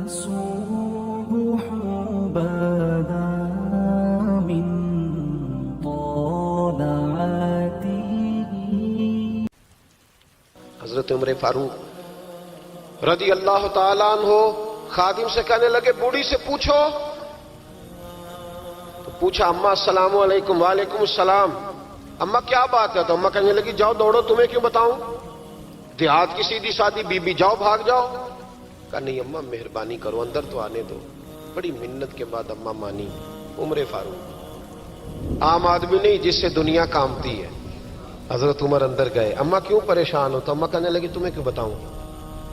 الصبح بدا من طلعته. حضرت عمر فاروق رضی اللہ تعالیٰ عنہ خادم سے کہنے لگے بوڑھی سے پوچھو. تو پوچھا اماں السلام علیکم. وعلیکم السلام. اماں کیا بات ہے؟ تو اماں کہنے لگی جاؤ دوڑو، تمہیں کیوں بتاؤں، دیہات کی سیدھی سادی بی بی، جاؤ بھاگ جاؤ. کہا نہیں اماں مہربانی کرو اندر تو آنے دو. بڑی منت کے بعد اماں مانی. عمر فاروق عام آدمی نہیں جس سے دنیا کامتی ہے. حضرت عمر اندر گئے. اماں کیوں پریشان ہو؟ تو اماں کہنے لگی تمہیں کیوں بتاؤں،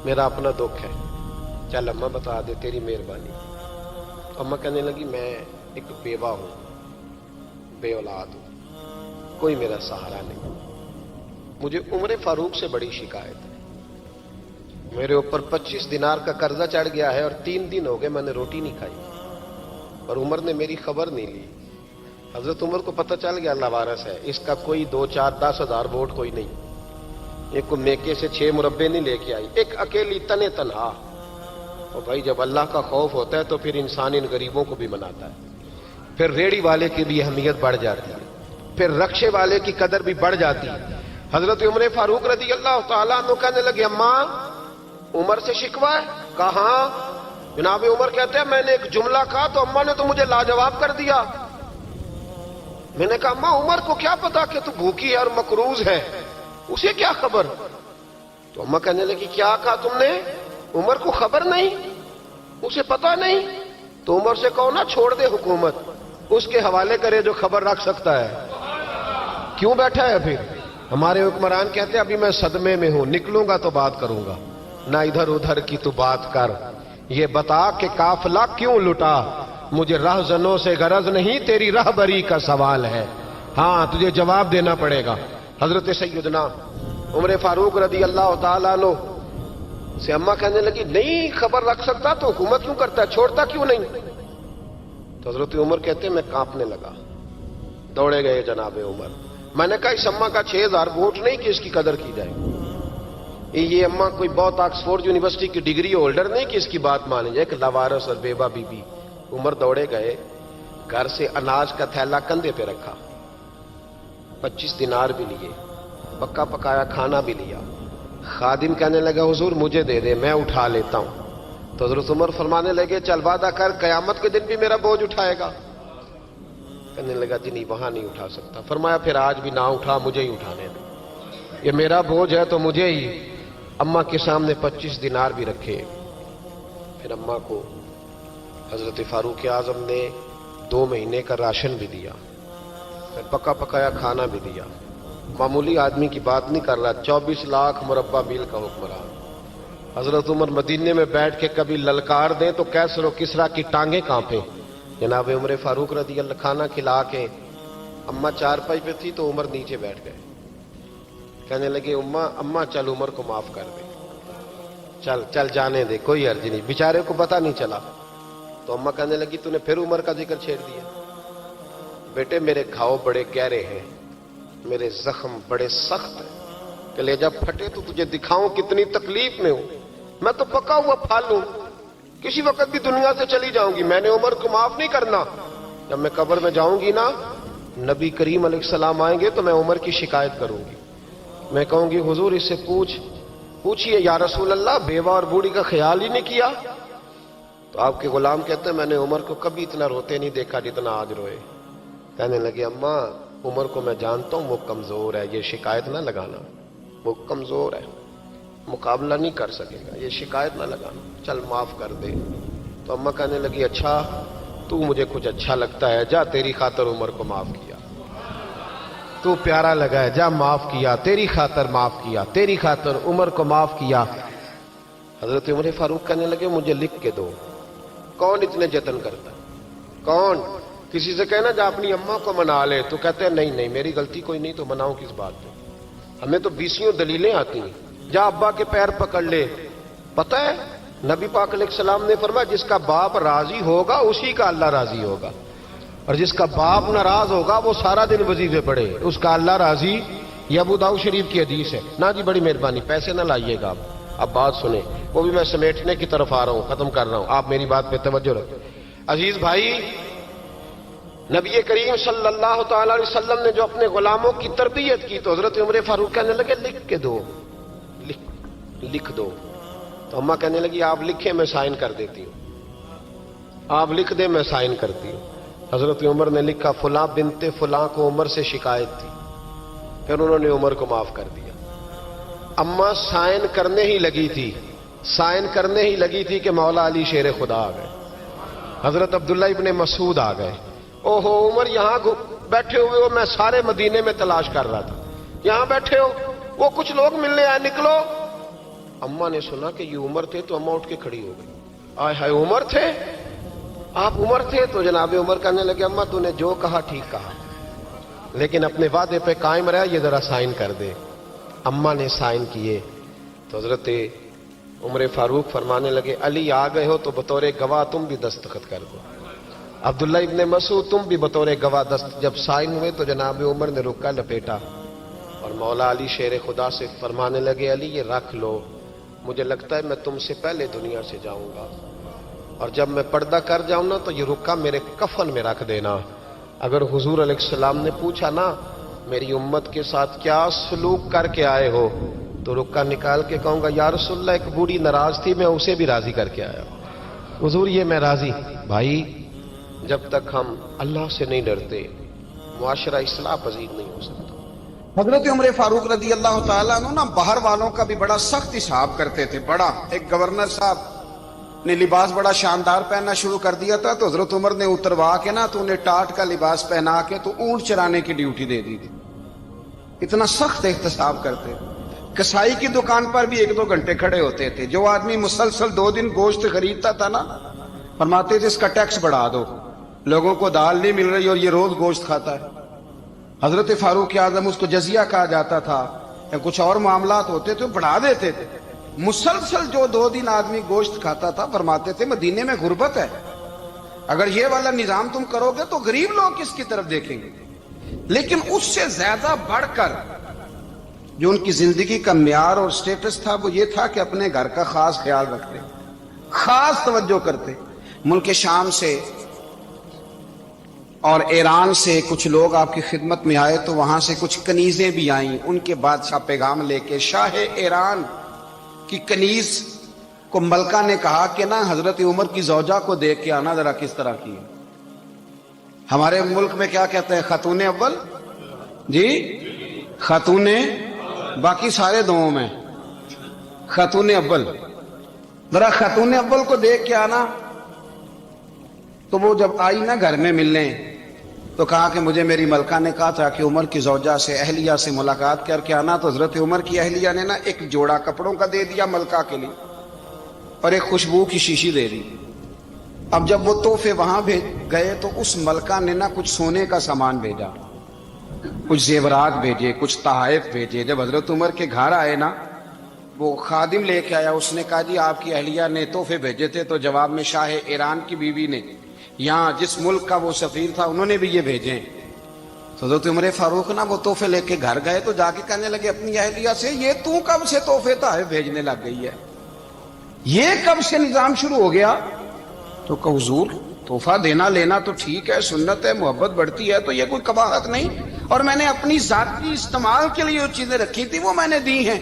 میرا اپنا دکھ ہے. چل اماں بتا دے، تیری مہربانی. اماں کہنے لگی میں ایک بیوہ ہوں، بے اولاد ہوں، کوئی میرا سہارا نہیں. مجھے عمر فاروق سے بڑی شکایت ہے. میرے اوپر 25 دینار کا قرضہ چڑھ گیا ہے اور 3 دن ہو گئے میں نے روٹی نہیں کھائی، اور عمر نے میری خبر نہیں لی. حضرت عمر کو پتہ چل گیا اللہ وارث ہے، اس کا کوئی 2 4 10 ہزار ووٹ کوئی نہیں. ایک کو میکے سے 6 مربے نہیں لے کے آئی، ایک اکیلی تنے تنہا. اور بھائی جب اللہ کا خوف ہوتا ہے تو پھر انسان ان غریبوں کو بھی مناتا ہے. پھر ریڑھی والے کی بھی اہمیت بڑھ جاتی ہے، پھر رکشے والے کی قدر بھی بڑھ جاتی ہے. حضرت عمر فاروق رضی اللہ تعالیٰ عنہ کہنے لگے اماں عمر سے شکوہ ہے؟ کہاں؟ جناب عمر کہتے ہیں میں نے ایک جملہ کہا تو اماں نے تو مجھے لاجواب کر دیا. میں نے کہا اماں عمر کو کیا پتا کہ تو بھوکی ہے اور مقروض ہے، اسے کیا خبر؟ تو اماں کہنے لگی کیا کہا تم نے؟ عمر کو خبر نہیں، اسے پتا نہیں؟ تو عمر سے کہو نا چھوڑ دے حکومت، اس کے حوالے کرے جو خبر رکھ سکتا ہے. کیوں بیٹھا ہے پھر؟ ہمارے حکمران کہتے ہیں ابھی میں صدمے میں ہوں، نکلوں گا تو بات کروں گا. نہ ادھر ادھر کی تو بات کر، یہ بتا کہ قافلہ کیوں لٹا. مجھے رہزنوں سے غرض نہیں، تیری رہبری کا سوال ہے. ہاں تجھے جواب دینا پڑے گا. حضرت سیدنا عمر فاروق رضی اللہ تعالیٰ عنہ سے اماں کہنے لگی نہیں خبر رکھ سکتا تو حکومت کیوں کرتا ہے، چھوڑتا کیوں نہیں؟ تو حضرت عمر کہتے ہیں میں کانپنے لگا. دوڑے گئے جناب عمر. میں نے کہا اس اماں کا 6000 ووٹ نہیں کہ اس کی قدر کی جائے. یہ اماں کوئی بہت آکسفورڈ یونیورسٹی کی ڈگری ہولڈر نہیں کہ اس کی بات مانی جائے. ایک لاوارث اور بیوہ بی بی. عمر دوڑے گئے، گھر سے اناج کا تھیلا کندھے پہ رکھا، 25 دینار بھی لیے، پکا پکایا کھانا بھی لیا. خادم کہنے لگا حضور مجھے دے دے میں اٹھا لیتا ہوں. تو حضرت عمر فرمانے لگے چل وعدہ کر قیامت کے دن بھی میرا بوجھ اٹھائے گا. کہنے لگا جی نہیں وہاں نہیں اٹھا سکتا. فرمایا پھر آج بھی نہ اٹھا، مجھے ہی اٹھانے دے، یہ میرا بوجھ ہے تو مجھے ہی. اماں کے سامنے 25 دینار بھی رکھے. پھر اماں کو حضرت فاروق اعظم نے 2 مہینے کا راشن بھی دیا، پھر پکا پکایا کھانا بھی دیا. معمولی آدمی کی بات نہیں کر رہا، 24 لاکھ مربع میل کا حکمران. حضرت عمر مدینے میں بیٹھ کے کبھی للکار دیں تو کیسر و کسریٰ کی ٹانگیں کانپیں. جناب عمر فاروق رضی اللہ کھانا کھلا کے اماں چارپائی پہ تھی تو عمر نیچے بیٹھ گئے. کہنے لگے اماں چل عمر کو معاف کر دے، چل چل جانے دے، کوئی عرض نہیں، بیچارے کو پتہ نہیں چلا. تو اماں کہنے لگی تو نے پھر عمر کا ذکر چھیڑ دیا. بیٹے میرے گھاؤ بڑے گہرے ہیں، میرے زخم بڑے سخت ہیں، کلیجہ پھٹے تو تجھے دکھاؤں کتنی تکلیف میں ہوں. میں تو پکا ہوا پھل ہوں، کسی وقت بھی دنیا سے چلی جاؤں گی. میں نے عمر کو معاف نہیں کرنا. جب میں قبر میں جاؤں گی نا، نبی کریم علیہ السلام آئیں گے تو میں عمر کی شکایت کروں گی. میں کہوں گی حضور اس سے پوچھئے یا رسول اللہ بیوہ اور بوڑھی کا خیال ہی نہیں کیا. تو آپ کے غلام کہتے ہیں میں نے عمر کو کبھی اتنا روتے نہیں دیکھا جتنا آج روئے. کہنے لگے اماں عمر کو میں جانتا ہوں وہ کمزور ہے، یہ شکایت نہ لگانا، وہ کمزور ہے، مقابلہ نہیں کر سکے گا، یہ شکایت نہ لگانا، چل معاف کر دے. تو اماں کہنے لگی اچھا تو مجھے کچھ اچھا لگتا ہے، جا تیری خاطر عمر کو معاف کیا، تو پیارا لگا ہے، جا معاف کیا، تیری خاطر معاف کیا، تیری خاطر عمر کو معاف کیا. حضرت عمر فاروق کہنے لگے مجھے لکھ کے دو. کون اتنے جتن کرتا ہے؟ کون؟ کسی سے کہنا جا اپنی اماں کو منا لے تو کہتے ہیں نہیں میری غلطی کوئی نہیں تو مناؤں کس بات پہ؟ ہمیں تو 20 دلیلیں آتی ہیں. جا ابا کے پیر پکڑ لے. پتہ ہے نبی پاک علیہ السلام نے فرمایا جس کا باپ راضی ہوگا اسی کا اللہ راضی ہوگا، اور جس کا باپ ناراض ہوگا وہ سارا دن وظیفے پڑھے، اس کا اللہ راضی. یہ ابو داؤد شریف کی حدیث ہے. نا جی بڑی مہربانی، پیسے نہ لائیے گا اب بات سنیں، وہ بھی میں سمیٹنے کی طرف آ رہا ہوں، ختم کر رہا ہوں، آپ میری بات پہ توجہ رکھیں۔ عزیز بھائی، نبی کریم صلی اللہ تعالی علیہ وسلم نے جو اپنے غلاموں کی تربیت کی تو حضرت عمر فاروق کہنے لگے لکھ کے دو، لکھ دو۔ تو اماں کہنے لگی آپ لکھیں میں سائن کر دیتی ہوں، آپ لکھ دیں میں سائن کرتی ہوں۔ حضرت عمر نے لکھا فلاں بنت فلاں کو عمر سے شکایت تھی، پھر انہوں نے عمر کو معاف کر دیا۔ اماں سائن کرنے ہی لگی تھی، سائن کرنے ہی لگی تھی کہ مولا علی شیر خدا آ گئے، حضرت عبداللہ ابن مسعود آ گئے۔ اوہو عمر یہاں بیٹھے ہوئے ہو، میں سارے مدینے میں تلاش کر رہا تھا، یہاں بیٹھے ہو، وہ کچھ لوگ ملنے آئے، نکلو۔ اماں نے سنا کہ یہ عمر تھے تو اماں اٹھ کے کھڑی ہو گئی، آئے ہائے عمر تھے، آپ عمر تھے؟ تو جناب عمر کہنے لگے اماں تو نے جو کہا ٹھیک کہا، لیکن اپنے وعدے پہ قائم رہا، یہ ذرا سائن کر دے۔ اماں نے سائن کیے تو حضرت عمر فاروق فرمانے لگے علی آ گئے ہو تو بطور گواہ تم بھی دستخط کر دو، عبداللہ ابن مسعود تم بھی بطور گواہ جب سائن ہوئے تو جناب عمر نے رکا لپیٹا اور مولا علی شیر خدا سے فرمانے لگے علی یہ رکھ لو، مجھے لگتا ہے میں تم سے پہلے دنیا سے جاؤں گا، اور جب میں پردہ کر جاؤں نا تو یہ رکا میرے کفن میں رکھ دینا۔ اگر حضور علیہ السلام نے پوچھا نا میری امت کے ساتھ کیا سلوک کر کے آئے ہو، تو رکا نکال کے کہوں گا یا رسول اللہ ایک بوڑھی ناراض تھی میں اسے بھی راضی کر کے آیا، حضور یہ میں راضی۔ بھائی جب تک ہم اللہ سے نہیں ڈرتے معاشرہ اصلاح پذیر نہیں ہو سکتا۔ حضرت عمر فاروق رضی اللہ تعالیٰ عنہ نا باہر والوں کا بھی بڑا سخت حساب کرتے تھے، بڑا۔ ایک گورنر صاحب نے لباس بڑا شاندار پہننا شروع کر دیا تھا تو حضرت عمر نے اتروا کے نا تو انہیں ٹاٹ کا لباس پہنا کے تو اونٹ چرانے کی ڈیوٹی دے دی تھی، اتنا سخت احتساب کرتے۔ کسائی کی دکان پر بھی 1-2 گھنٹے کھڑے ہوتے تھے، جو آدمی مسلسل 2 دن گوشت خریدتا تھا نا فرماتے تھے اس کا ٹیکس بڑھا دو، لوگوں کو دال نہیں مل رہی اور یہ روز گوشت کھاتا ہے۔ حضرت فاروق اعظم اس کو جزیہ کہا جاتا تھا، یا کچھ اور معاملات ہوتے تھے بڑھا دیتے تھے۔ مسلسل جو 2 دن آدمی گوشت کھاتا تھا فرماتے تھے مدینے میں غربت ہے، اگر یہ والا نظام تم کرو گے تو غریب لوگ کس کی طرف دیکھیں گے۔ لیکن اس سے زیادہ بڑھ کر جو ان کی زندگی کا معیار اور سٹیٹس تھا وہ یہ تھا کہ اپنے گھر کا خاص خیال رکھتے، خاص توجہ کرتے۔ ملک شام سے اور ایران سے کچھ لوگ آپ کی خدمت میں آئے تو وہاں سے کچھ کنیزیں بھی آئیں، ان کے بادشاہ پیغام لے کے۔ شاہ ایران کی کنیز کو ملکہ نے کہا کہ نا حضرت عمر کی زوجہ کو دیکھ کے آنا ذرا کس طرح کی ہے۔ ہمارے ملک میں کیا کہتے ہیں خاتون اول، جی خاتون، باقی سارے دووں میں خاتون اول، ذرا خاتون اول کو دیکھ کے آنا۔ تو وہ جب آئی نا گھر میں ملنے تو کہا کہ مجھے میری ملکہ نے کہا تھا کہ عمر کی زوجہ سے اہلیہ سے ملاقات کر کے آنا، تو حضرت عمر کی اہلیہ نے نا ایک جوڑا کپڑوں کا دے دیا ملکہ کے لیے اور ایک خوشبو کی شیشی دے دی۔ اب جب وہ تحفے وہاں بھیج گئے تو اس ملکہ نے نا کچھ سونے کا سامان بھیجا، کچھ زیورات بھیجے، کچھ تحائف بھیجے۔ جب حضرت عمر کے گھر آئے نا وہ خادم لے کے آیا، اس نے کہا جی آپ کی اہلیہ نے تحفے بھیجے تھے، تو جواب میں شاہ ایران کی بیوی نے یہاں جس ملک کا وہ سفیر تھا انہوں نے بھی یہ بھیجے۔ تو حضرت عمر فاروق نا وہ تحفے لے کے گھر گئے تو جا کے کہنے لگے اپنی اہلیہ سے یہ تو کب سے تحفے تحائف بھیجنے لگ گئی ہے، یہ کب سے نظام شروع ہو گیا؟ تو کہ حضور تحفہ دینا لینا تو ٹھیک ہے، سنت ہے، محبت بڑھتی ہے، تو یہ کوئی قباحت نہیں، اور میں نے اپنی ذاتی استعمال کے لیے جو چیزیں رکھی تھی وہ میں نے دی ہیں۔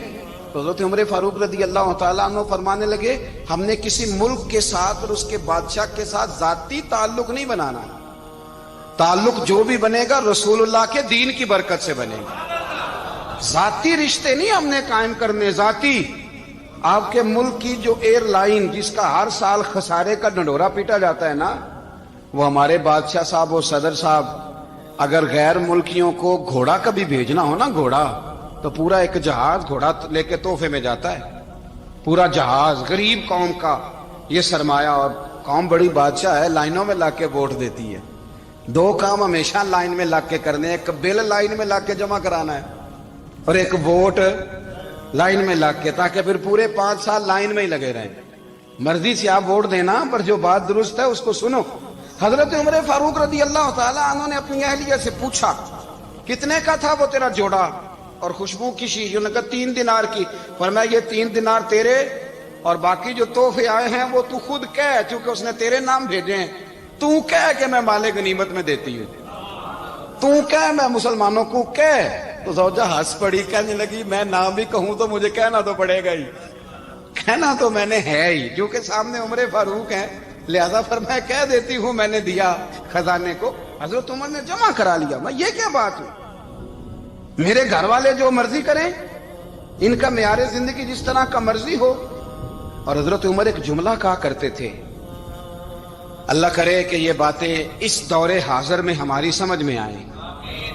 تو حضرت عمر فاروق رضی اللہ تعالیٰ عنہ فرمانے لگے ہم نے کسی ملک کے ساتھ اور اس کے بادشاہ کے ساتھ ذاتی تعلق نہیں بنانا، تعلق جو بھی بنے گا رسول اللہ کے دین کی برکت سے بنے گا، ذاتی رشتے نہیں ہم نے قائم کرنے۔ ذاتی آپ کے ملک کی جو ایئر لائن جس کا ہر سال خسارے کا ڈنڈورا پیٹا جاتا ہے نا، وہ ہمارے بادشاہ صاحب اور صدر صاحب اگر غیر ملکیوں کو گھوڑا کبھی بھیجنا ہو نا، گھوڑا، تو پورا ایک جہاز گھوڑا لے کے تحفے میں جاتا ہے، پورا جہاز غریب قوم کا یہ سرمایہ، اور قوم بڑی بادشاہ ہے لائنوں میں لا کے ووٹ دیتی ہے۔ 2 کام ہمیشہ لائن میں لا کے کرنے، ایک بل لائن میں لا کے جمع کرانا ہے اور ایک ووٹ لائن میں لا کے، تاکہ پھر پورے 5 سال لائن میں ہی لگے رہیں۔ مرضی سے آپ ووٹ دینا پر جو بات درست ہے اس کو سنو۔ حضرت عمر فاروق رضی اللہ تعالیٰ عنہ نے اپنی اہلیہ سے پوچھا کتنے کا تھا وہ تیرا جوڑا؟ اور خوشبو کی شیشی. انہوں نے کہا 3 دینار کی. فرمایا یہ 3 دینار تیرے اور باقی جو تحفے آئے ہیں وہ تو خود کہہ, چونکہ اس نے تیرے نام بھیجے ہیں. تو کہہ کہ میں مال غنیمت میں دیتی ہوں, تو کہہ میں مسلمانوں کو کہہ. تو زوجہ ہنس پڑی, کہنے لگی میں نہ بھی کہوں تو مجھے کہنا تو پڑے گا ہی, کہنا تو میں نے ہے ہی, کیونکہ سامنے عمر فاروق ہیں, لہذا فرمایا کہہ دیتی ہوں میں نے دیا خزانے کو. حضرت عمر نے جمع کرا لیا. میں یہ کیا بات ہے, میرے گھر والے جو مرضی کریں, ان کا معیار زندگی جس طرح کا مرضی ہو. اور حضرت عمر ایک جملہ کہا کرتے تھے, اللہ کرے کہ یہ باتیں اس دور حاضر میں ہماری سمجھ میں آئیں.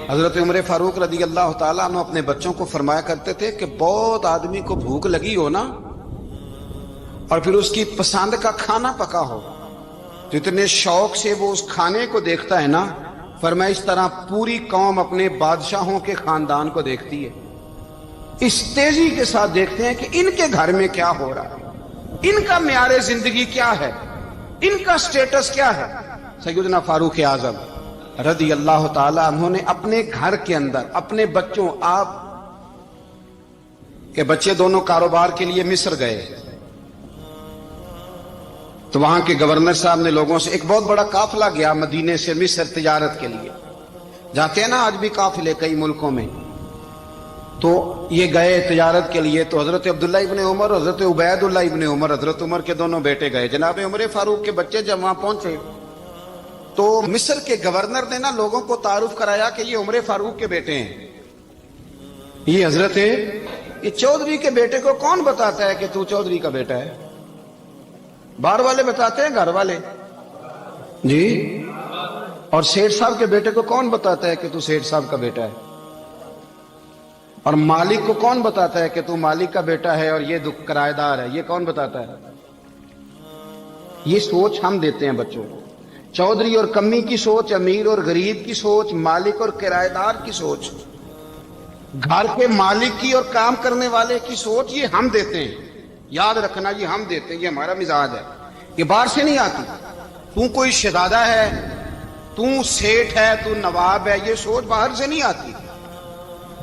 حضرت عمر فاروق رضی اللہ تعالیٰ عنہ اپنے بچوں کو فرمایا کرتے تھے کہ بہت آدمی کو بھوک لگی ہو نا, اور پھر اس کی پسند کا کھانا پکا ہو, تو اتنے شوق سے وہ اس کھانے کو دیکھتا ہے نا, فرمایا اس طرح پوری قوم اپنے بادشاہوں کے خاندان کو دیکھتی ہے, اس تیزی کے ساتھ دیکھتے ہیں کہ ان کے گھر میں کیا ہو رہا ہے, ان کا معیار زندگی کیا ہے, ان کا سٹیٹس کیا ہے. سیدنا فاروق اعظم رضی اللہ تعالی عنہ نے اپنے گھر کے اندر اپنے بچوں, آپ کے بچے دونوں کاروبار کے لیے مصر گئے, تو وہاں کے گورنر صاحب نے لوگوں سے, ایک بہت بڑا قافلہ گیا مدینے سے مصر تجارت کے لیے, جاتے ہیں نا آج بھی قافلے کئی ملکوں میں, تو یہ گئے تجارت کے لیے. تو حضرت عبداللہ ابن عمر, حضرت عبید اللہ ابن عمر, حضرت عمر کے دونوں بیٹے گئے. جناب عمر فاروق کے بچے جب وہاں پہنچے تو مصر کے گورنر نے نا لوگوں کو تعارف کرایا کہ یہ عمر فاروق کے بیٹے ہیں, یہ حضرت یہ چودھری کے بیٹے کو کون بتاتا ہے کہ تو چودھری کا بیٹا ہے؟ باہر والے بتاتے ہیں, گھر والے جی. اور سیٹھ صاحب کے بیٹے کو کون بتاتا ہے کہ تو سیٹھ صاحب کا بیٹا ہے؟ اور مالک کو کون بتاتا ہے کہ تو مالک کا بیٹا ہے اور یہ کرایہ دار ہے؟ یہ کون بتاتا ہے؟ یہ سوچ ہم دیتے ہیں بچوں کو. چودھری اور کمی کی سوچ, امیر اور غریب کی سوچ, مالک اور کرایہ دار کی سوچ, گھر کے مالک کی اور کام کرنے والے کی سوچ, یہ ہم دیتے ہیں. یاد رکھنا, یہ ہم دیتے ہیں, یہ ہمارا مزاج ہے, یہ باہر سے نہیں آتی. تو کوئی شہزادہ ہے, تو سیٹھ ہے, تو نواب ہے, یہ سوچ باہر سے نہیں آتی.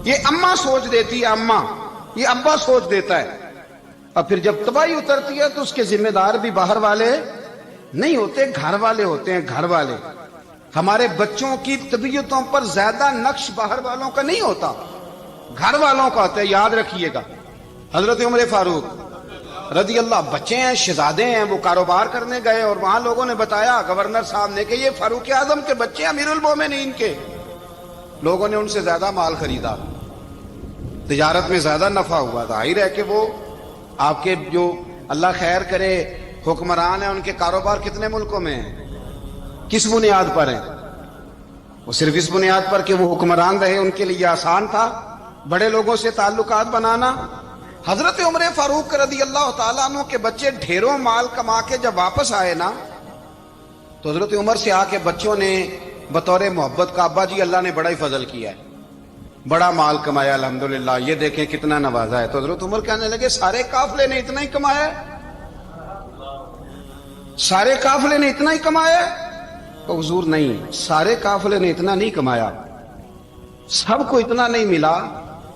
یہ اماں سوچ دیتی ہے, اماں, یہ ابا سوچ دیتا ہے. اور پھر جب تباہی اترتی ہے تو اس کے ذمہ دار بھی باہر والے نہیں ہوتے, گھر والے ہوتے ہیں, گھر والے. ہمارے بچوں کی طبیعتوں پر زیادہ نقش باہر والوں کا نہیں ہوتا, گھر والوں کا ہوتا ہے. یاد رکھیے گا. حضرت عمر فاروق رضی اللہ, بچے ہیں, شہزادے ہیں, وہ کاروبار کرنے گئے اور وہاں لوگوں نے بتایا گورنر صاحب نے کہ یہ فاروق اعظم کے بچے, امیر المومنین کے. لوگوں نے ان سے زیادہ مال خریدا, تجارت میں زیادہ نفع ہوا. ظاہر ہے کہ وہ آپ کے جو اللہ خیر کرے حکمران ہیں, ان کے کاروبار کتنے ملکوں میں ہیں, کس بنیاد پر ہیں؟ وہ صرف اس بنیاد پر کہ وہ حکمران رہے, ان کے لیے آسان تھا بڑے لوگوں سے تعلقات بنانا. حضرت عمر فاروق رضی اللہ تعالیٰ عنہ کے بچے ڈھیروں مال کما کے جب واپس آئے نا, تو حضرت عمر سے آ کے بچوں نے بطور محبت کا, ابا جی اللہ نے بڑا ہی فضل کیا ہے, بڑا مال کمایا الحمدللہ, یہ دیکھیں کتنا نوازا ہے. تو حضرت عمر کہنے لگے سارے قافلے نے اتنا ہی کمایا ہے, سارے قافلے نے اتنا ہی کمایا ہے؟ تو حضور نہیں, سارے قافلے نے اتنا نہیں کمایا, سب کو اتنا نہیں ملا.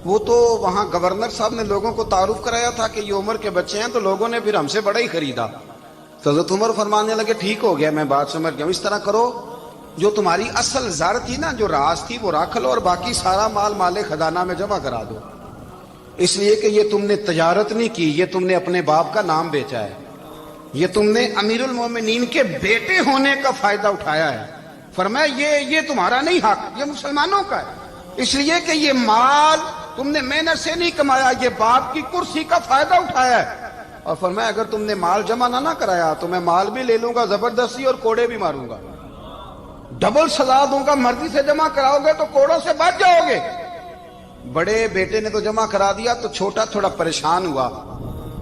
وہ تو وہاں گورنر صاحب نے لوگوں کو تعارف کرایا تھا کہ یہ عمر کے بچے ہیں, تو لوگوں نے پھر ہم سے بڑا ہی خریدا. تو حضرت عمر فرمانے لگے ٹھیک ہو گیا, میں بات سمجھ گیا. اس طرح کرو, جو تمہاری اصل زر تھی نا, جو راز تھی, وہ رکھ لو, اور باقی سارا مال مال خزانہ میں جمع کرا دو. اس لیے کہ یہ تم نے تجارت نہیں کی, یہ تم نے اپنے باپ کا نام بیچا ہے, یہ تم نے امیر المومنین کے بیٹے ہونے کا فائدہ اٹھایا ہے. فرمایا یہ تمہارا نہیں حق, یہ مسلمانوں کا ہے. اس لیے کہ یہ مال تم نے محنت سے نہیں کمایا, یہ باپ کی کرسی کا فائدہ اٹھایا ہے. اور فرمایا اگر تم نے مال جمع نہ کرایا تو میں مال بھی لے لوں گا زبردستی, اور کوڑے بھی ماروں گا, ڈبل سزا دوں گا. مرضی سے جمع کراؤ گے تو کوڑوں سے بچ جاؤ گے. بڑے بیٹے نے تو جمع کرا دیا, تو چھوٹا تھوڑا پریشان ہوا.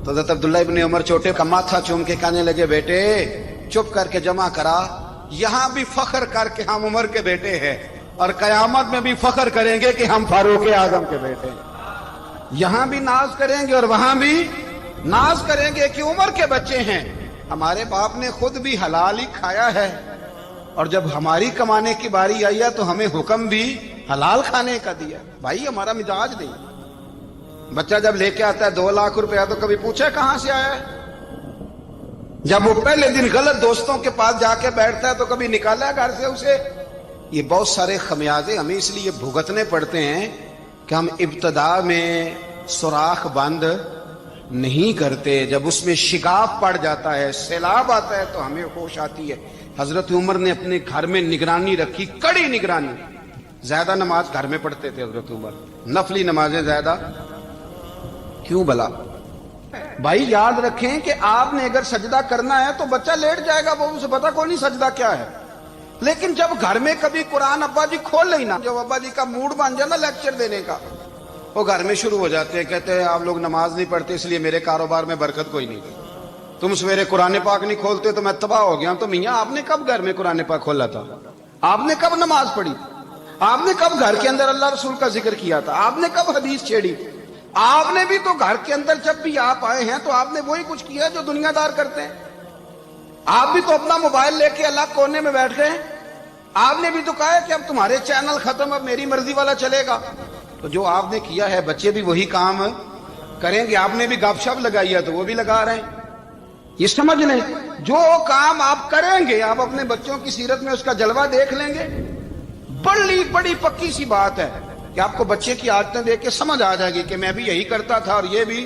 تو حضرت عبداللہ ابن عمر چھوٹے کا ماتھا چوم کے کہنے لگے بیٹے چپ کر کے جمع کرا, یہاں بھی فخر کر کے ہم عمر کے بیٹے ہیں, اور قیامت میں بھی فخر کریں گے کہ ہم فاروق اعظم کے بیٹے ہیں. یہاں بھی ناز کریں گے اور وہاں بھی ناز کریں گے کہ عمر کے بچے ہیں. ہمارے باپ نے خود بھی حلال ہی کھایا ہے, اور جب ہماری کمانے کی باری آئی ہے تو ہمیں حکم بھی حلال کھانے کا دیا. بھائی ہمارا مزاج نہیں. بچہ جب لے کے آتا ہے 2 لاکھ روپیہ تو کبھی پوچھا کہاں سے آیا ہے؟ جب وہ پہلے دن غلط دوستوں کے پاس جا کے بیٹھتا ہے تو کبھی نکالا ہے گھر سے اسے؟ یہ بہت سارے خمیازے ہمیں اس لیے بھگتنے پڑتے ہیں کہ ہم ابتدا میں سوراخ بند نہیں کرتے. جب اس میں شگاف پڑ جاتا ہے، سیلاب آتا ہے تو ہمیں ہوش آتی ہے. حضرت عمر نے اپنے گھر میں نگرانی رکھی، کڑی نگرانی. زیادہ نماز گھر میں پڑھتے تھے حضرت عمر، نفلی نمازیں زیادہ کیوں بلا؟ بھائی یاد رکھیں کہ آپ نے اگر سجدہ کرنا ہے تو بچہ لیٹ جائے گا، وہ اسے پتا کوئی نہیں سجدہ کیا ہے. لیکن جب گھر میں کبھی قرآن ابا جی کھول لیں نا، جب ابا جی کا موڈ بن جائے نا لیکچر دینے کا، وہ گھر میں شروع ہو جاتے ہیں، کہتے ہیں آپ لوگ نماز نہیں پڑھتے اس لیے میرے کاروبار میں برکت کوئی نہیں. تم سویرے قرآن پاک نہیں کھولتے تو میں تباہ ہو گیا. تو میاں آپ نے کب گھر میں قرآن پاک کھولا تھا؟ آپ نے کب نماز پڑھی؟ آپ نے کب گھر کے اندر اللہ رسول کا ذکر کیا تھا؟ آپ نے کب حدیث چھیڑی؟ آپ نے بھی تو گھر کے اندر جب بھی آپ آئے ہیں تو آپ نے وہی کچھ کیا جو دنیا دار کرتے ہیں. آپ بھی تو اپنا موبائل لے کے الگ کونے میں بیٹھ گئے. آپ نے بھی تو کہا ہے کہ اب تمہارے چینل ختم، اب میری مرضی والا چلے گا. تو جو آپ نے کیا ہے بچے بھی وہی کام کریں گے. آپ نے بھی گپ شپ لگائی ہے تو وہ بھی لگا رہے ہیں. یہ سمجھ لیں جو کام آپ کریں گے آپ اپنے بچوں کی سیرت میں اس کا جلوہ دیکھ لیں گے. بڑی پکی سی بات ہے کہ آپ کو بچے کی عادتیں دیکھ کے سمجھ آ جائے گی کہ میں بھی یہی کرتا تھا اور یہ بھی.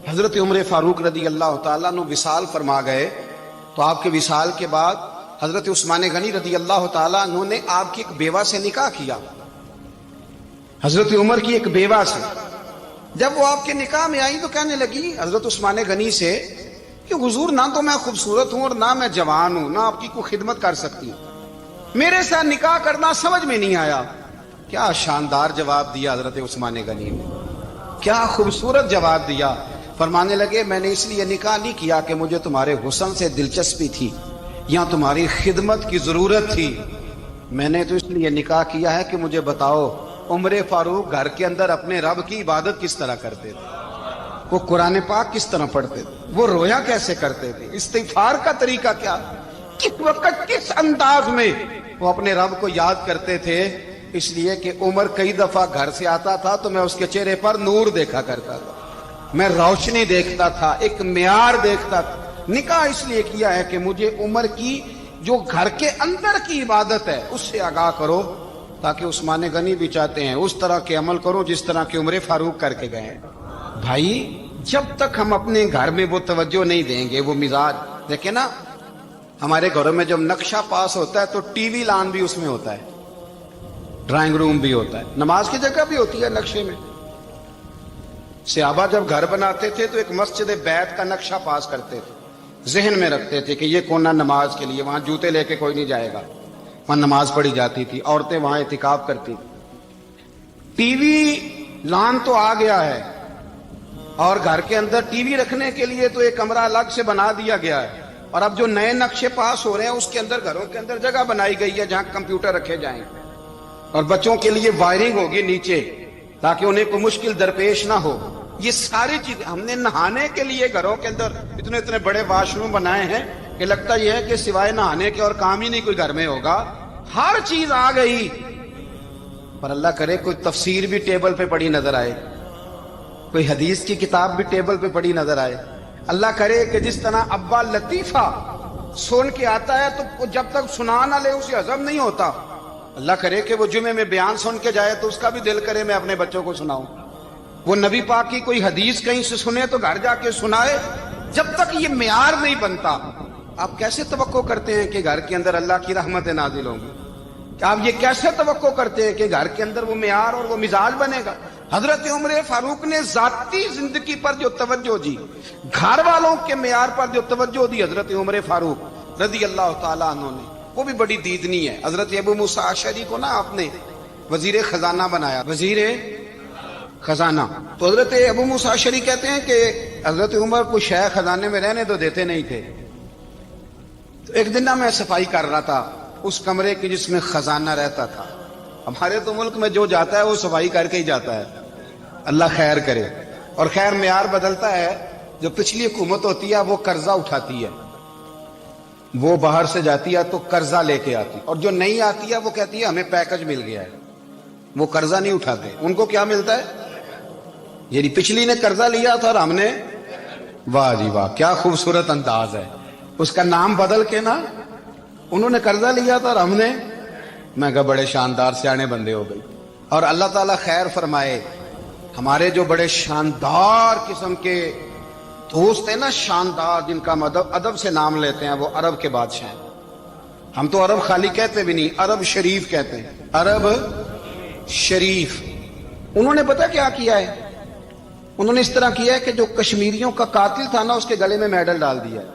حضرت عمر فاروق رضی اللہ تعالیٰ عنہ وصال فرما گئے تو آپ کے وصال کے بعد حضرت عثمان غنی رضی اللہ تعالیٰ عنہ نے آپ کی ایک بیوہ سے نکاح کیا. حضرت عمر کی ایک بیوہ سے جب وہ آپ کے نکاح میں آئی تو کہنے لگی حضرت عثمان غنی سے کہ حضور نہ تو میں خوبصورت ہوں اور نہ میں جوان ہوں، نہ آپ کی کوئی خدمت کر سکتی ہوں، میرے ساتھ نکاح کرنا سمجھ میں نہیں آیا. کیا شاندار جواب دیا حضرت عثمان غنی نے، کیا خوبصورت جواب دیا. فرمانے لگے میں نے اس لیے نکاح نہیں کیا کہ مجھے تمہارے حسن سے دلچسپی تھی یا تمہاری خدمت کی ضرورت تھی. میں نے تو اس لیے نکاح کیا ہے کہ مجھے بتاؤ عمر فاروق گھر کے اندر اپنے رب کی عبادت کس طرح کرتے تھے، وہ قرآن پاک کس طرح پڑھتے تھے، وہ رویا کیسے کرتے تھے، استغفار کا طریقہ کیا، کس وقت کس انداز میں وہ اپنے رب کو یاد کرتے تھے. اس لیے کہ عمر کئی دفعہ گھر سے آتا تھا تو میں اس کے چہرے پر نور دیکھا کرتا تھا، میں روشنی دیکھتا تھا، ایک معیار دیکھتا تھا. نکاح اس لیے کیا ہے کہ مجھے عمر کی جو گھر کے اندر کی عبادت ہے اس سے آگاہ کرو، تاکہ عثمان غنی بھی چاہتے ہیں اس طرح کے عمل کرو جس طرح کہ عمر فاروق کر کے گئے. بھائی جب تک ہم اپنے گھر میں وہ توجہ نہیں دیں گے، وہ مزاج دیکھیں نا، ہمارے گھروں میں جب نقشہ پاس ہوتا ہے تو ٹی وی لان بھی اس میں ہوتا ہے، ڈرائنگ روم بھی ہوتا ہے، نماز کی جگہ بھی ہوتی ہے نقشے میں. صحابہ جب گھر بناتے تھے تو ایک مسجد بیت کا نقشہ پاس کرتے تھے، ذہن میں رکھتے تھے کہ یہ کونا نماز کے لیے، وہاں جوتے لے کے کوئی نہیں جائے گا، وہاں نماز پڑھی جاتی تھی، عورتیں وہاں اعتکاف کرتی تھی. ٹی وی لان تو آ گیا ہے اور گھر کے اندر ٹی وی رکھنے کے لیے تو ایک کمرہ الگ سے بنا دیا گیا ہے. اور اب جو نئے نقشے پاس ہو رہے ہیں اس کے اندر گھروں کے اندر جگہ بنائی گئی ہے جہاں کمپیوٹر رکھے جائیں اور بچوں کے لیے وائرنگ ہوگی نیچے تاکہ انہیں کوئی مشکل درپیش نہ ہو. یہ ساری چیزیں ہم نے نہانے کے لیے گھروں کے اندر اتنے بڑے واش روم بنائے ہیں کہ لگتا یہ ہے کہ سوائے نہانے کے اور کام ہی نہیں کوئی گھر میں ہوگا. ہر چیز آ گئی، پر اللہ کرے کوئی تفسیر بھی ٹیبل پہ پڑی نظر آئے، کوئی حدیث کی کتاب بھی ٹیبل پہ پڑی نظر آئے. اللہ کرے کہ جس طرح ابا لطیفہ سن کے آتا ہے تو جب تک سنا نہ لے اسے ہضم نہیں ہوتا. اللہ کرے کہ وہ جمعے میں بیان سن کے جائے تو اس کا بھی دل کرے میں اپنے بچوں کو سناؤں. وہ نبی پاک کی کوئی حدیث کہیں سے سنے تو گھر جا کے سنائے. جب تک یہ معیار نہیں بنتا آپ کیسے توقع کرتے ہیں کہ گھر کے اندر اللہ کی رحمتیں نازل ہوں گی؟ آپ یہ کیسے توقع کرتے ہیں کہ گھر کے اندر وہ معیار اور وہ مزاج بنے گا؟ حضرت عمر فاروق نے ذاتی زندگی پر جو توجہ دی، گھر والوں کے معیار پر جو توجہ دی حضرت عمر فاروق رضی اللہ تعالیٰ عنہ نے، وہ بھی بڑی دیدنی ہے. حضرت ابو موسیٰ اشعری کو نا آپ نے وزیر خزانہ بنایا، وزیر خزانہ. تو حضرت ابو موسیٰ اشعری کہتے ہیں کہ حضرت عمر کو شے خزانے میں رہنے تو دیتے نہیں تھے. تو ایک دن میں صفائی کر رہا تھا اس کمرے کی جس میں خزانہ رہتا تھا. ہمارے تو ملک میں جو جاتا ہے وہ صفائی کر کے ہی جاتا ہے، اللہ خیر کرے. اور خیر معیار بدلتا ہے. جو پچھلی حکومت ہوتی ہے وہ قرضہ اٹھاتی ہے، وہ باہر سے جاتی ہے تو قرضہ لے کے آتی، اور جو نہیں آتی ہے وہ کہتی ہے ہمیں پیکج مل گیا ہے. وہ قرضہ نہیں اٹھاتے، ان کو کیا ملتا ہے؟ یعنی پچھلی نے قرضہ لیا تھا اور ہم نے، واہ جی واہ کیا خوبصورت انداز ہے، اس کا نام بدل کے نا، انہوں نے قرضہ لیا تھا اور ہم نے، میں کہا بڑے شاندار سیانے بندے ہو گئی. اور اللہ تعالیٰ خیر فرمائے، ہمارے جو بڑے شاندار قسم کے دوست ہیں نا، شاندار، جن کا ادب سے نام لیتے ہیں، وہ عرب کے بادشاہ ہیں. ہم تو عرب خالی کہتے بھی نہیں، عرب شریف کہتے ہیں، عرب شریف. انہوں نے پتہ کیا کیا ہے؟ انہوں نے اس طرح کیا ہے کہ جو کشمیریوں کا قاتل تھا نا، اس کے گلے میں میڈل ڈال دیا ہے.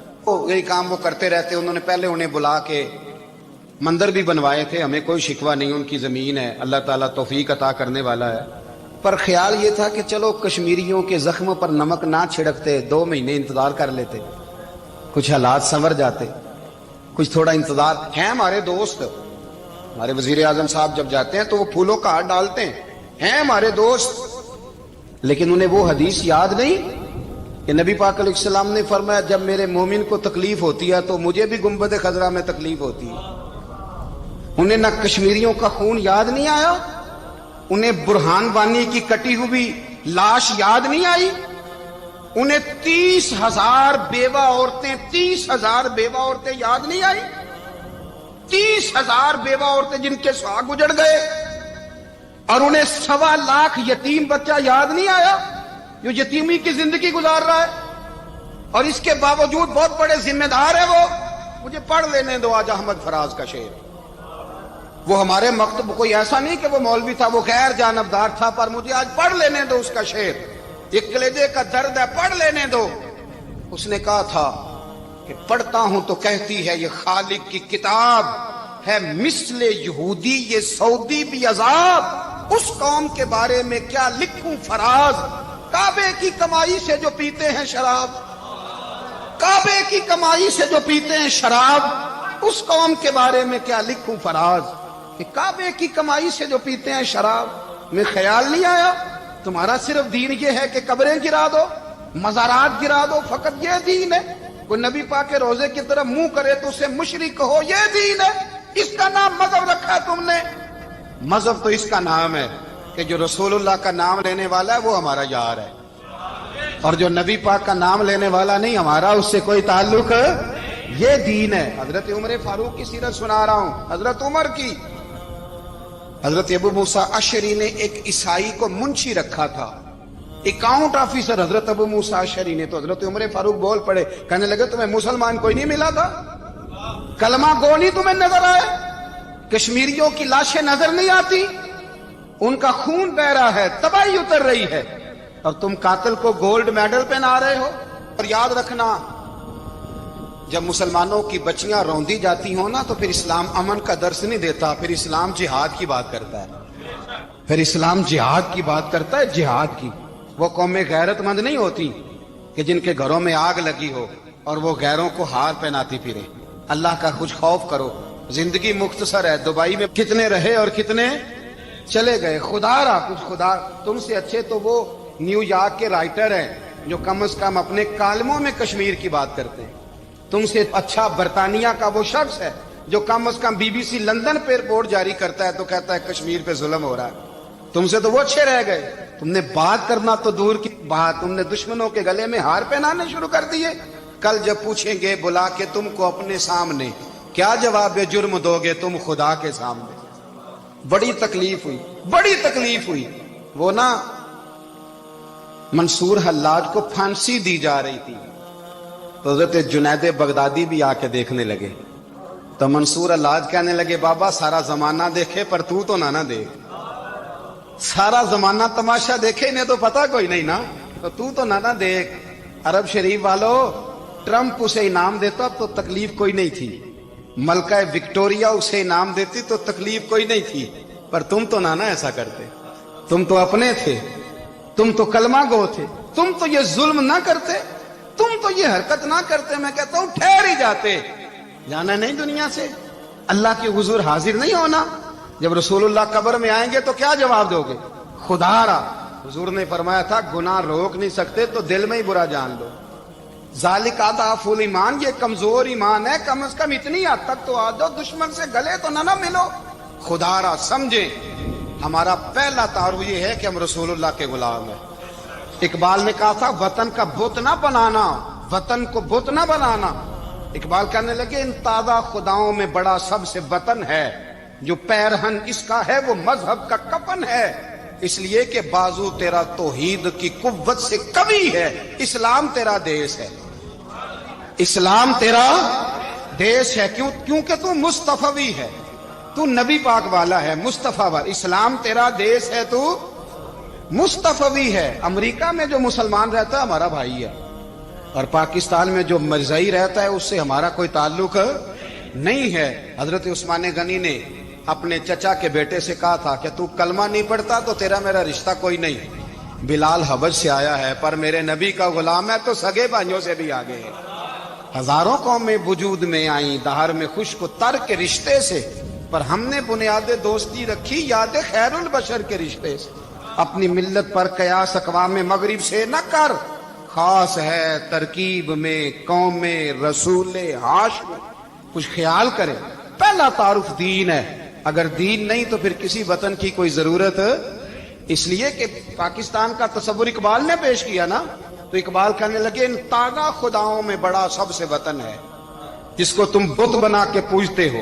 یہی کام وہ کرتے رہتے. انہوں نے پہلے انہیں بلا کے مندر بھی بنوائے تھے، ہمیں کوئی شکوہ نہیں، ان کی زمین ہے، اللہ تعالیٰ توفیق عطا کرنے والا ہے. پر خیال یہ تھا کہ چلو کشمیریوں کے زخموں پر نمک نہ چھڑکتے، 2 مہینے انتظار کر لیتے، کچھ حالات سنور جاتے، کچھ تھوڑا انتظار. ہیں ہمارے دوست، ہمارے وزیر اعظم صاحب جب جاتے ہیں تو وہ پھولوں کا ہار ڈالتے ہیں ہمارے دوست. لیکن انہیں وہ حدیث یاد نہیں کہ نبی پاک علیہ السلام نے فرمایا جب میرے مومن کو تکلیف ہوتی ہے تو مجھے بھی گنبد خضرا میں تکلیف ہوتی ہے. انہیں نہ کشمیریوں کا خون یاد نہیں آیا، انہیں برہان وانی کی کٹی ہوئی لاش یاد نہیں آئی، انہیں 30,000 بیوہ عورتیں 30,000 بیوہ عورتیں یاد نہیں آئی، 30,000 بیوہ عورتیں جن کے سہاگ اجڑ گئے، اور انہیں 1.25 لاکھ یتیم بچہ یاد نہیں آیا جو یتیمی کی زندگی گزار رہا ہے. اور اس کے باوجود بہت بڑے ذمہ دار ہے وہ. مجھے پڑھ لینے دو آج احمد فراز کا شعر. وہ ہمارے مکتب کوئی ایسا نہیں کہ وہ مولوی تھا، وہ غیر جانبدار تھا، پر مجھے آج پڑھ لینے دو اس کا شعر. ایک کلیجے کا درد ہے، پڑھ لینے دو. اس نے کہا تھا کہ پڑھتا ہوں تو کہتی ہے یہ خالق کی کتاب ہے، مثل یہودی یہ سعودی بھی عذاب، اس قوم کے بارے میں کیا لکھوں فراز، کعبے کی کمائی سے جو پیتے ہیں شراب، کعبے کی کمائی سے جو پیتے ہیں شراب، اس قوم کے بارے میں کیا لکھوں فراز، کہ کعبے کی کمائی سے جو پیتے ہیں شراب. میں خیال نہیں آیا تمہارا صرف دین یہ ہے کہ قبریں گرا دو، مزارات گرا دو، فقط یہ دین ہے؟ کوئی نبی پاک کے روزے کی طرف منہ کرے تو اسے مشرک کہو، یہ دین ہے؟ اس کا نام مذہب رکھا ہے تم نے. مذہب تو اس کا نام ہے کہ جو رسول اللہ کا نام لینے والا ہے وہ ہمارا یار ہے، اور جو نبی پاک کا نام لینے والا نہیں، ہمارا اس سے کوئی تعلق، یہ دین ہے. حضرت عمر فاروق کی سیرت سنا رہا ہوں، حضرت عمر کی. حضرت ابو موسیٰ اشعری نے ایک عیسائی کو منشی رکھا تھا، اکاؤنٹ آفیسر حضرت ابو موسیٰ اشعری نے. تو حضرت عمر فاروق بول پڑے، کہنے لگے تمہیں مسلمان کوئی نہیں ملا تھا؟ کلمہ گو نہیں تمہیں نظر آئے؟ کشمیریوں کی لاشیں نظر نہیں آتی؟ ان کا خون بہ رہا ہے، تباہی اتر رہی ہے، اور تم قاتل کو گولڈ میڈل پہنا رہے ہو. اور یاد رکھنا، جب مسلمانوں کی بچیاں روندی جاتی ہوں نا تو پھر اسلام امن کا درس نہیں دیتا، پھر اسلام جہاد کی بات کرتا ہے. پھر اسلام جہاد کی بات کرتا ہے، جہاد کی. وہ قومیں غیرت مند نہیں ہوتی کہ جن کے گھروں میں آگ لگی ہو اور وہ غیروں کو ہار پہناتی پھرے. اللہ کا کچھ خوف کرو. زندگی مختصر ہے، دبئی میں کتنے رہے اور کتنے چلے گئے. خدا را کچھ، خدا تم سے اچھے تو وہ نیو یارک کے رائٹر ہیں جو کم از کم اپنے کالموں میں کشمیر کی بات کرتے ہیں. تم سے اچھا برطانیہ کا وہ شخص ہے جو کم از کم BBC لندن پہ رپورٹ جاری کرتا ہے تو کہتا ہے کشمیر پہ ظلم ہو رہا ہے. تم سے تو وہ اچھے رہ گئے. تم نے بات کرنا تو دور کی بات، تم نے دشمنوں کے گلے میں ہار پہنانے شروع کر دیے. کل جب پوچھیں گے بلا کے تم کو اپنے سامنے، کیا جواب جرم دو گے تم خدا کے سامنے؟ بڑی تکلیف ہوئی، بڑی تکلیف ہوئی. وہ نا منصور حلاج کو پھانسی دی جا رہی تھی تو حضرت جنید بغدادی بھی آ کے دیکھنے لگے. تو منصور حلاج کہنے لگے بابا سارا زمانہ دیکھے پر تو نہ دیکھ. سارا زمانہ تماشا دیکھے، انہیں تو پتا کوئی نہیں نا، تو نہ دیکھ. عرب شریف والو، ٹرمپ اسے انعام دیتا تو تکلیف کوئی نہیں تھی، ملکہ وکٹوریا اسے انعام دیتی تو تکلیف کوئی نہیں تھی، پر تم تو نہ ایسا کرتے. تم تو اپنے تھے، تم تو کلمہ گو تھے، تم تو یہ ظلم نہ کرتے، تم تو یہ حرکت نہ کرتے. میں کہتا ہوں ٹھہر ہی جاتے. جانا نہیں دنیا سے، اللہ کے حضور حاضر نہیں ہونا. جب رسول اللہ قبر میں آئیں گے تو کیا جواب دو گے؟ خدا را حضور نے فرمایا تھا گناہ روک نہیں سکتے تو دل میں ہی برا جان لو. ذالک اضعف الایمان، یہ کمزور ایمان ہے. کم از کم اتنی حد تک تو آ جاؤ، دشمن سے گلے تو نہ ملو. خدا را سمجھیں، ہمارا پہلا تعارف یہ ہے کہ ہم رسول اللہ کے غلام ہیں. اقبال نے کہا تھا وطن کا بت نہ بنانا، وطن کو بت نہ بنانا۔ اقبال کہنے لگے ان تازہ خداؤں میں بڑا سب سے وطن ہے، جو پیرہن اس کا ہے وہ مذہب کا کفن ہے، اس لیے کہ بازو تیرا توحید کی قوت سے قوی ہے، اسلام تیرا دیس ہے، اسلام تیرا دیس ہے، کیونکہ تو مصطفی ہے، تو نبی پاک والا ہے، مصطفیٰ والا، اسلام تیرا دیس ہے، تو مصطفی ہے۔ امریکہ میں جو مسلمان رہتا ہے ہمارا بھائی ہے، اور پاکستان میں جو مرزائی رہتا ہے اس سے ہمارا کوئی تعلق نہیں ہے۔ حضرت عثمان غنی نے اپنے چچا کے بیٹے سے کہا تھا کہ تو کلمہ نہیں پڑھتا تو تیرا میرا رشتہ کوئی نہیں۔ بلال حبش سے آیا ہے پر میرے نبی کا غلام ہے تو سگے بھائیوں سے بھی آگے ہے۔ ہزاروں قومیں وجود میں آئیں دہر میں خوش کو تر کے رشتے سے، پر ہم نے بنیاد دوستی رکھی یاد خیر البشر کے رشتے سے۔ اپنی ملت پر قیاس اقوام مغرب سے نہ کر، خاص ہے ترکیب میں قوم رسول ہاشم۔ کچھ خیال کرے، پہلا تعارف دین ہے، اگر دین نہیں تو پھر کسی وطن کی کوئی ضرورت، اس لیے کہ پاکستان کا تصور اقبال نے پیش کیا نا، تو اقبال کہنے لگے ان تازہ خداؤں میں بڑا سب سے وطن ہے جس کو تم بت بنا کے پوجتے ہو۔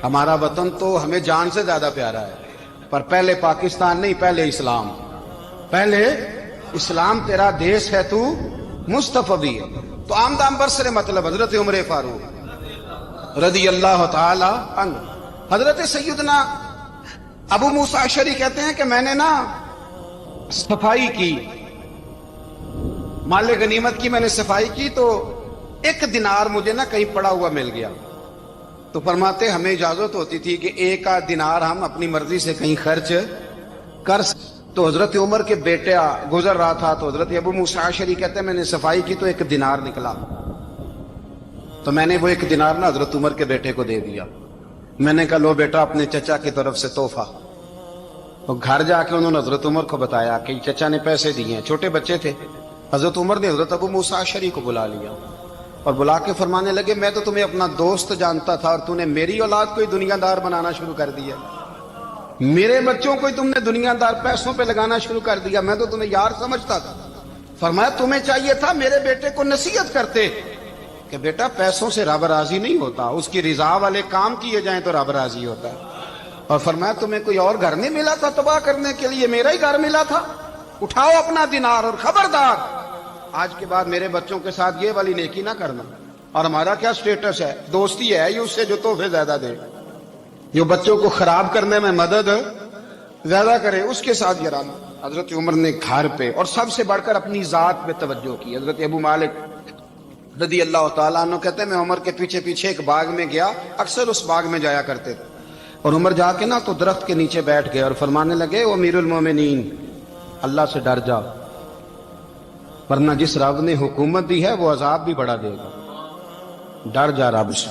ہمارا وطن تو ہمیں جان سے زیادہ پیارا ہے، پر پہلے پاکستان نہیں، پہلے اسلام، پہلے اسلام تیرا دیس ہے، تو مصطفی ہے۔ تو آمدام برسر مطلب حضرت عمر فاروق رضی اللہ تعالی عنہ، حضرت سیدنا ابو موسیٰ اشعری کہتے ہیں کہ میں نے نا صفائی کی، مال غنیمت کی میں نے صفائی کی، تو ایک دینار مجھے نا کہیں پڑا ہوا مل گیا، تو فرماتے ہمیں اجازت ہوتی تھی کہ ایک آدھ دینار ہم اپنی مرضی سے کہیں خرچ کر سکتے۔ تو حضرت عمر کے بیٹا گزر رہا تھا، تو حضرت ابو موسیٰ اشعری کہتے ہیں میں نے صفائی کی تو ایک دینار نکلا، تو میں نے وہ ایک دینار نا حضرت عمر کے بیٹے کو دے دیا۔ میں نے کہا لو بیٹا اپنے چچا کی طرف سے تحفہ۔ تو گھر جا کے انہوں نے حضرت عمر کو بتایا کہ چچا نے پیسے دیے ہیں، چھوٹے بچے تھے۔ حضرت عمر نے حضرت ابو موسیٰ اشعری کو بلا لیا اور بلا کے فرمانے لگے میں تو تمہیں اپنا دوست جانتا تھا اور تو نے میری اولاد کو ہی دنیا دار بنانا شروع کر دیا، میرے بچوں کو ہی تم نے دنیا دار پیسوں پہ لگانا شروع کر دیا، میں تو تمہیں یار سمجھتا تھا۔ فرمایا تمہیں چاہیے تھا میرے بیٹے کو نصیحت کرتے کہ بیٹا پیسوں سے رب راضی نہیں ہوتا، اس کی رضا والے کام کیے جائیں تو رب راضی ہوتا ہے۔ اور فرمایا تمہیں کوئی اور گھر نہیں ملا تھا تباہ کرنے کے لیے، میرا ہی گھر ملا تھا، اٹھاؤ اپنا دینار اور خبردار آج کے بعد میرے بچوں کے ساتھ یہ والی نیکی نہ کرنا۔ اور ہمارا کیا سٹیٹس ہے، دوستی ہے یہ اس سے جو تحفے زیادہ دے، جو بچوں کو خراب کرنے میں مدد زیادہ کرے اس کے ساتھ یہ رہنا۔ حضرت عمر نے گھر پہ اور سب سے بڑھ کر اپنی ذات پہ توجہ کی۔ حضرت ابو مالک رضی اللہ تعالیٰ عنہ کہتے ہیں میں عمر کے پیچھے پیچھے ایک باغ میں گیا، اکثر اس باغ میں جایا کرتے تھے، اور عمر جا کے نا تو درخت کے نیچے بیٹھ گئے اور فرمانے لگے او امیر المومنین اللہ سے ڈر جا، ورنہ جس رب نے حکومت دی ہے وہ عذاب بھی بڑا دے گا، ڈر جا رب سے۔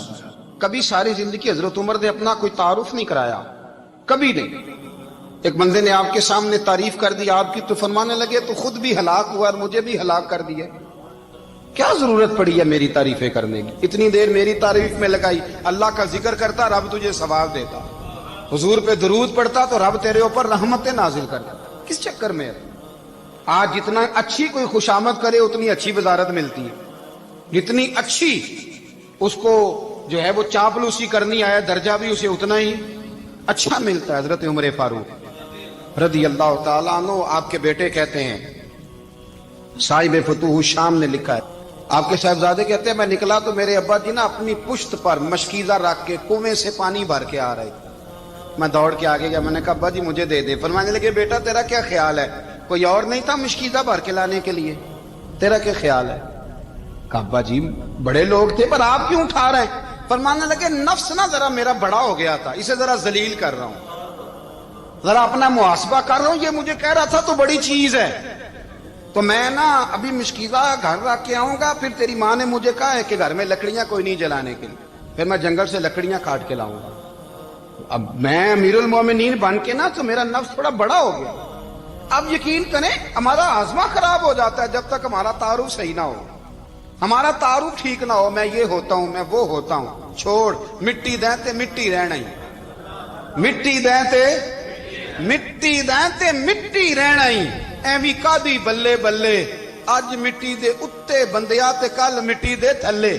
کبھی ساری زندگی حضرت عمر نے اپنا کوئی تعارف نہیں کرایا، کبھی نہیں۔ ایک بندے نے آپ کے سامنے تعریف کر دی آپ کی تو فرمانے لگے تو خود بھی ہلاک ہوا اور مجھے بھی ہلاک کر دیا، کیا ضرورت پڑی ہے میری تعریفیں کرنے کی، اتنی دیر میری تعریف میں لگائی، اللہ کا ذکر کرتا رب تجھے ثواب دیتا، حضور پہ درود پڑھتا تو رب تیرے اوپر رحمتیں نازل کر دیتا، کس چکر میں ہے؟ آج جتنا اچھی کوئی خوشامد کرے اتنی اچھی وزارت ملتی ہے، جتنی اچھی اس کو جو ہے وہ چاپلوسی کرنی آیا درجہ بھی اسے اتنا ہی اچھا ملتا ہے۔ حضرت عمر فاروق رضی اللہ تعالیٰ عنہ آپ کے بیٹے کہتے ہیں، صاحب فتوح الشام نے لکھا ہے، آپ کے صاحبزادے کہتے ہیں میں نکلا تو میرے ابا جی نا اپنی پشت پر مشکیزہ رکھ کے کنویں سے پانی بھر کے آ رہے تھے، میں دوڑ کے آگے گیا، میں نے کہا ابا جی مجھے دے دے۔ فرمانے لگے بیٹا تیرا کیا خیال ہے، کوئی اور نہیں تھا مشکیزہ بھر کے لانے کے لیے، تیرا کیا خیال ہے؟ کہا ابا جی بڑے لوگ تھے پر آپ کیوں اٹھا رہے ہیں؟ فرمانے لگے نفس نا ذرا میرا بڑا ہو گیا تھا، اسے ذرا ذلیل کر رہا ہوں، ذرا اپنا محاسبہ کر رہا ہوں، یہ مجھے کہہ رہا تھا تو بڑی چیز ہے، تو میں نا ابھی مشکیزہ گھر رکھ کے آؤں گا، پھر تیری ماں نے مجھے کہا ہے کہ گھر میں لکڑیاں کوئی نہیں جلانے کے لیے، پھر میں جنگل سے لکڑیاں کاٹ کے لاؤں گا۔ اب میں امیر المومنین بن کے نا تو میرا نفس تھوڑا بڑا ہو گیا۔ اب یقین کریں ہمارا ہاضمہ خراب ہو جاتا ہے جب تک ہمارا تعارف صحیح نہ ہو، ہمارا تعارف ٹھیک نہ ہو، میں یہ ہوتا ہوں میں وہ ہوتا ہوں، چھوڑ مٹی دیں تے مٹی رہنا ہی، مٹی دیں تے مٹی دیں تے مٹی رہنا ہی، ਐਵੇਂ ਕਾਦੀ ਬੱਲੇ ਬੱਲੇ ਅੱਜ ਮਿੱਟੀ ਦੇ ਉੱਤੇ ਬੰਦਿਆ ਤੇ ਕੱਲ ਮਿੱਟੀ ਦੇ ਥੱਲੇ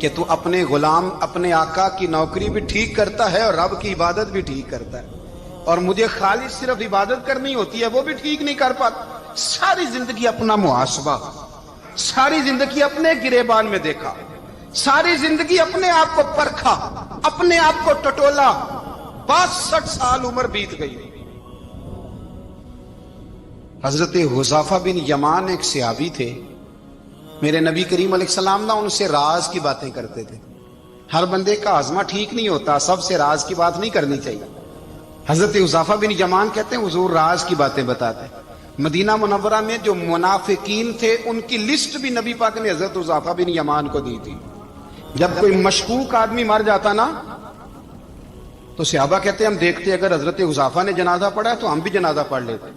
کہ تو اپنے غلام اپنے آقا کی نوکری بھی ٹھیک کرتا ہے اور رب کی عبادت بھی ٹھیک کرتا ہے، اور مجھے خالص صرف عبادت کرنی ہوتی ہے وہ بھی ٹھیک نہیں کر پاتا۔ ساری زندگی اپنا محاسبہ، ساری زندگی اپنے گریبان میں دیکھا، ساری زندگی اپنے آپ کو پرکھا، اپنے آپ کو ٹٹولا، 62 سال عمر بیت گئی۔ حضرت حذیفہ بن یمان ایک صحابی تھے، میرے نبی کریم علیہ السلام نا ان سے راز کی باتیں کرتے تھے۔ ہر بندے کا ہاضمہ ٹھیک نہیں ہوتا، سب سے راز کی بات نہیں کرنی چاہیے۔ حضرت حذیفہ بن یمان کہتے ہیں حضور راز کی باتیں بتاتے ہیں۔ مدینہ منورہ میں جو منافقین تھے ان کی لسٹ بھی نبی پاک نے حضرت حذیفہ بن یمان کو دی تھی۔ جب کوئی مشکوک آدمی مر جاتا نا تو صحابہ کہتے ہیں ہم دیکھتے اگر حضرت حذیفہ نے جنازہ پڑھا تو ہم بھی جنازہ پڑھ لیتے۔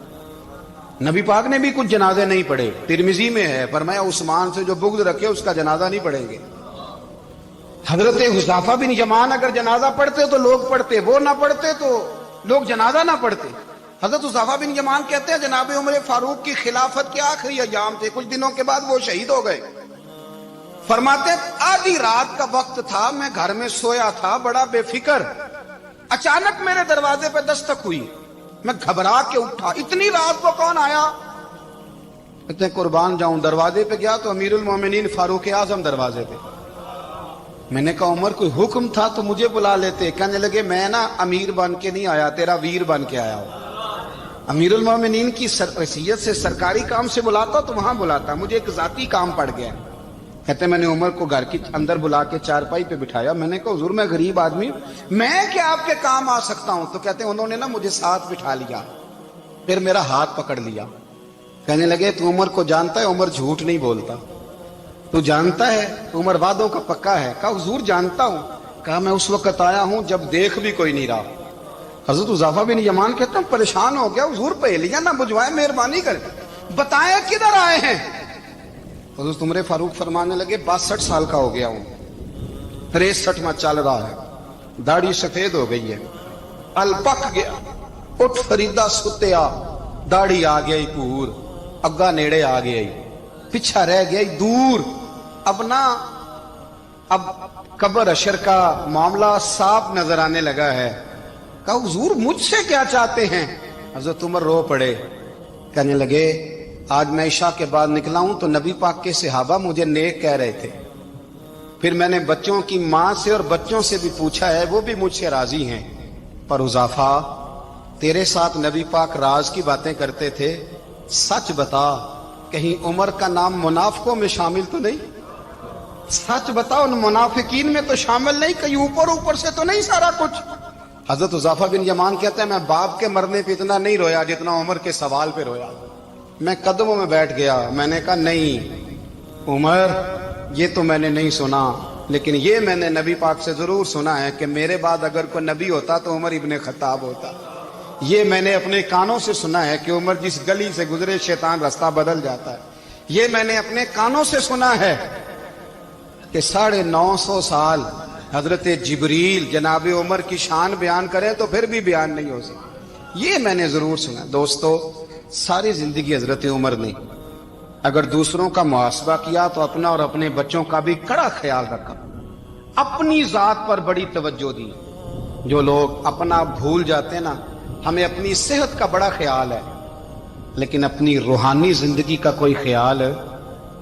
نبی پاک نے بھی کچھ جنازے نہیں پڑھے، ترمذی میں ہے، فرمایا عثمان سے جو بغض رکھے اس کا جنازہ نہیں پڑھیں گے۔ حضرت حذیفہ بن یمان اگر جنازہ پڑھتے تو لوگ پڑھتے، وہ نہ پڑھتے تو لوگ جنازہ نہ پڑھتے۔ حضرت حذیفہ بن یمان کہتے ہیں جناب عمر فاروق کی خلافت کے آخری ایام تھے، کچھ دنوں کے بعد وہ شہید ہو گئے۔ فرماتے ہیں آدھی رات کا وقت تھا، میں گھر میں سویا تھا بڑا بے فکر، اچانک میرے دروازے پہ دستک ہوئی، میں گھبرا کے اٹھا، اتنی رات کو کون آیا؟ کہتے ہیں قربان جاؤں، دروازے پہ گیا تو امیر المومنین فاروق اعظم دروازے پہ۔ میں نے کہا عمر کوئی حکم تھا تو مجھے بلا لیتے۔ کہنے لگے میں نا امیر بن کے نہیں آیا، تیرا ویر بن کے آیا ہوں۔ امیر المومنین کی حیثیت سے سرکاری کام سے بلاتا تو وہاں بلاتا، مجھے ایک ذاتی کام پڑ گیا۔ کہتے میں نے عمر کو گھر کی اندر بلا کے چارپائی پہ بٹھایا، میں نے کہا حضور میں غریب آدمی ہوں، میں کیا آپ کے کام آ سکتا ہوں؟ تو کہتے ہیں انہوں نے نا مجھے ساتھ بٹھا لیا، پھر میرا ہاتھ پکڑ لیا، کہنے لگے تو عمر کو جانتا ہے؟ عمر جھوٹ نہیں بولتا۔ تو جانتا ہے؟ عمر وعدوں کا پکا ہے۔ کہا حضور جانتا ہوں۔ کہا میں اس وقت آیا ہوں جب دیکھ بھی کوئی نہیں رہا۔ حضرت حذیفہ بن یمان کہتے ہیں پریشان ہو گیا، حضور پہلیاں نہ بجھوائے، مہربانی کر بتائیں کدھر آئے ہیں؟ حضرت عمر فاروق فرمانے لگے 62 سال کا ہو گیا ہوں، 63 میں چل رہا ہے، داڑھی سفید ہو گئی ہے، ال پک گیا، اٹھ فریدا ستیا، داڑھی آ گئی پور، اگا نیڑے آ گئی، پیچھا رہ گئی دور، اب قبر اشر کا معاملہ صاف نظر آنے لگا ہے۔ کہا حضور مجھ سے کیا چاہتے ہیں؟ حضرت عمر رو پڑے، کہنے لگے آج میں عشاء کے بعد نکلا ہوں تو نبی پاک کے صحابہ مجھے نیک کہہ رہے تھے، پھر میں نے بچوں کی ماں سے اور بچوں سے بھی پوچھا ہے، وہ بھی مجھ سے راضی ہیں، پر حذیفہ تیرے ساتھ نبی پاک راز کی باتیں کرتے تھے، سچ بتا کہیں عمر کا نام منافقوں میں شامل تو نہیں؟ سچ بتا ان منافقین میں تو شامل نہیں، کہیں اوپر سے تو نہیں سارا کچھ؟ حضرت حذیفہ بن یمان کہتے ہیں میں باپ کے مرنے پہ اتنا نہیں رویا جتنا عمر کے سوال پہ رویا۔ میں قدموں میں بیٹھ گیا، میں نے کہا نہیں عمر یہ تو میں نے نہیں سنا، لیکن یہ میں نے نبی پاک سے ضرور سنا ہے کہ میرے بعد اگر کوئی نبی ہوتا تو عمر ابن خطاب ہوتا۔ یہ میں نے اپنے کانوں سے سنا ہے کہ عمر جس گلی سے گزرے شیطان رستہ بدل جاتا ہے۔ یہ میں نے اپنے کانوں سے سنا ہے کہ 950 سال حضرت جبریل جناب عمر کی شان بیان کریں تو پھر بھی بیان نہیں ہو سکتا۔ یہ میں نے ضرور سنا۔ دوستو ساری زندگی حضرت عمر نے اگر دوسروں کا محاسبہ کیا تو اپنا اور اپنے بچوں کا بھی کڑا خیال رکھا، اپنی ذات پر بڑی توجہ دی۔ جو لوگ اپنا بھول جاتے ہیں نا، ہمیں اپنی صحت کا بڑا خیال ہے لیکن اپنی روحانی زندگی کا کوئی خیال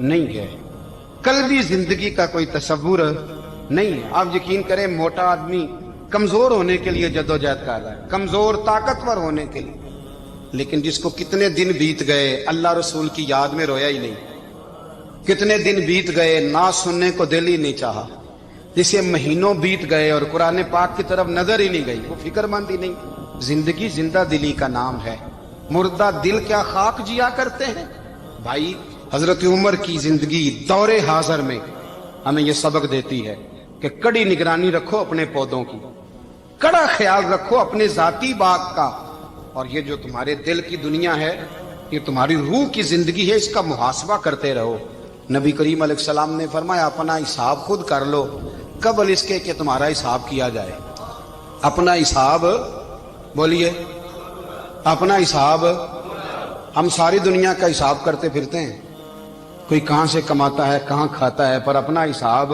نہیں ہے، قلبی زندگی کا کوئی تصور نہیں ہے۔ آپ یقین کریں موٹا آدمی کمزور ہونے کے لیے جدوجہد کر رہا ہے، کمزور طاقتور ہونے کے لیے، لیکن جس کو کتنے دن بیت گئے اللہ رسول کی یاد میں رویا ہی نہیں، کتنے دن بیت گئے نہ سننے کو دل ہی نہیں چاہا، جسے مہینوں بیت گئے اور قرآن پاک کی طرف نظر ہی نہیں گئی، وہ فکر مند ہی نہیں۔ زندگی زندہ دلی کا نام ہے، مردہ دل کیا خاک جیا کرتے ہیں؟ بھائی حضرت عمر کی زندگی دور حاضر میں ہمیں یہ سبق دیتی ہے کہ کڑی نگرانی رکھو اپنے پودوں کی، کڑا خیال رکھو اپنے ذاتی باغ کا، اور یہ جو تمہارے دل کی دنیا ہے یہ تمہاری روح کی زندگی ہے، اس کا محاسبہ کرتے رہو۔ نبی کریم علیہ السلام نے فرمایا اپنا حساب خود کر لو قبل اس کے کہ تمہارا حساب کیا جائے۔ اپنا حساب بولیے، اپنا حساب۔ ہم ساری دنیا کا حساب کرتے پھرتے ہیں، کوئی کہاں سے کماتا ہے کہاں کھاتا ہے، پر اپنا حساب